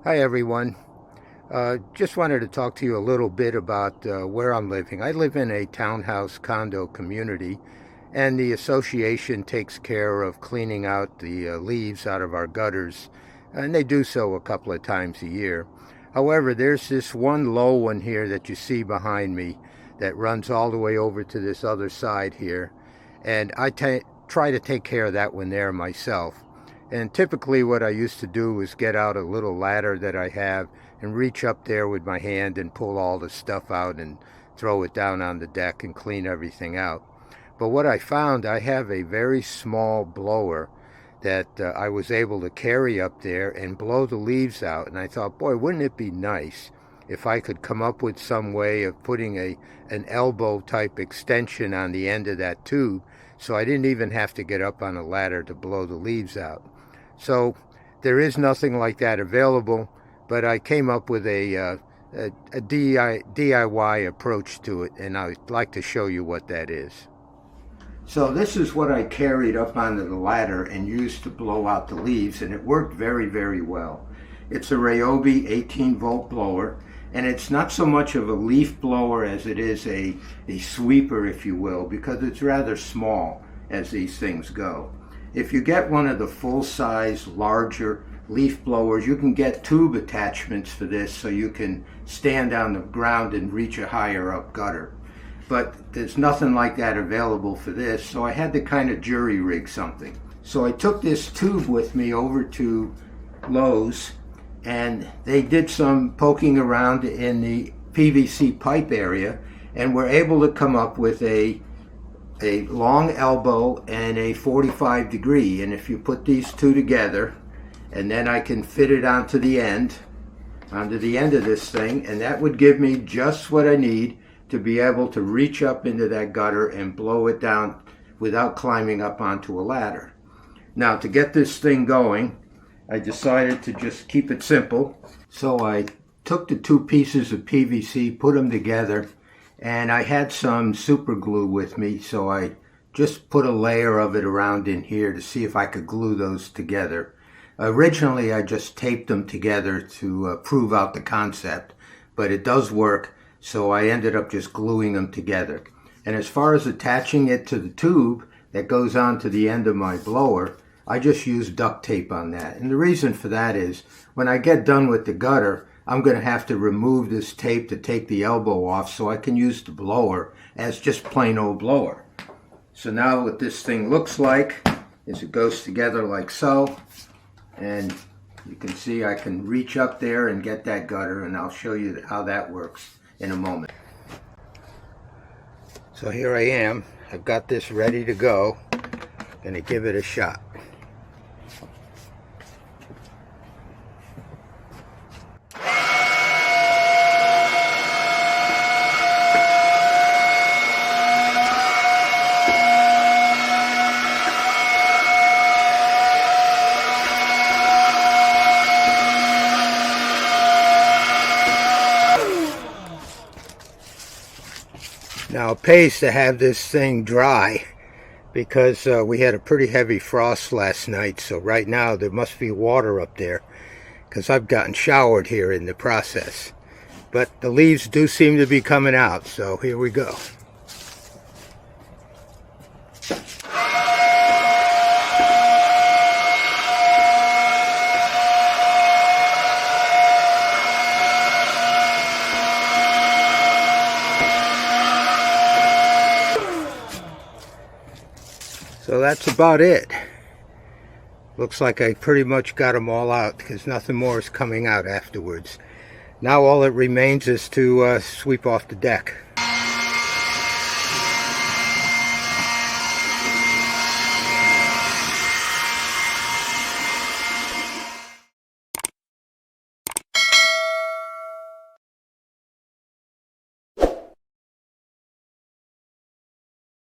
Hi everyone. Just wanted to talk to you a little bit about where I'm living. I live in a townhouse condo community, and the association takes care of cleaning out the leaves out of our gutters, and they do so a couple of times a year. However, there's this one low one here that you see behind me that runs all the way over to this other side here, and try to take care of that one there myself. And typically what I used to do was get out a little ladder that I have and reach up there with my hand and pull all the stuff out and throw it down on the deck and clean everything out. But what I found, I have a very small blower that I was able to carry up there and blow the leaves out. And I thought, boy, wouldn't it be nice if I could come up with some way of putting an elbow type extension on the end of that tube, so I didn't even have to get up on a ladder to blow the leaves out. So there is nothing like that available, but I came up with a DIY approach to it, and I'd like to show you what that is. So this is what I carried up onto the ladder and used to blow out the leaves, and it worked very, very well. It's a Ryobi 18-volt blower, and it's not so much of a leaf blower as it is a sweeper, if you will, because it's rather small as these things go. If you get one of the full-size, larger leaf blowers, you can get tube attachments for this so you can stand on the ground and reach a higher up gutter. But there's nothing like that available for this, so I had to kind of jury rig something. So I took this tube with me over to Lowe's, and they did some poking around in the PVC pipe area and were able to come up with a long elbow and a 45 degree, and if you put these two together, and then I can fit it onto the end of this thing, and that would give me just what I need to be able to reach up into that gutter and blow it down without climbing up onto a ladder. Now, to get this thing going, I decided to just keep it simple. So I took the two pieces of PVC, put them together, and I had some super glue with me, so I just put a layer of it around in here to see if I could glue those together. Originally, I just taped them together to prove out the concept, but it does work, so I ended up just gluing them together. And as far as attaching it to the tube that goes on to the end of my blower, I just use duct tape on that. And the reason for that is, when I get done with the gutter, I'm going to have to remove this tape to take the elbow off so I can use the blower as just plain old blower. So now what this thing looks like is it goes together like so, and you can see I can reach up there and get that gutter, and I'll show you how that works in a moment. So here I am. I've got this ready to go. Going to give it a shot. Now it pays to have this thing dry because we had a pretty heavy frost last night, so right now there must be water up there because I've gotten showered here in the process. But the leaves do seem to be coming out, so here we go. So that's about it. Looks like I pretty much got them all out because nothing more is coming out afterwards. Now all that remains is to sweep off the deck.